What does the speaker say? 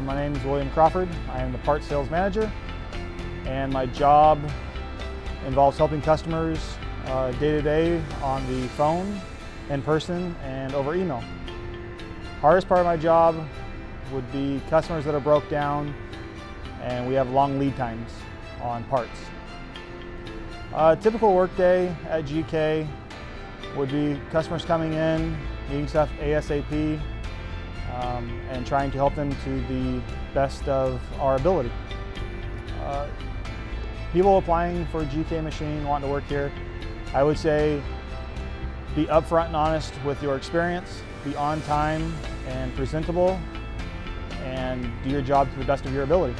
My name is William Crawford. I am the parts sales manager, and my job involves helping customers day to day on the phone, in person, and over email. Hardest part of my job would be customers that are broke down and we have long lead times on parts. A typical workday at GK would be customers coming in, needing stuff ASAP, and trying to help them to the best of our ability. People applying for GK Machine, wanting to work here, I would say be upfront and honest with your experience, be on time and presentable, and do your job to the best of your ability.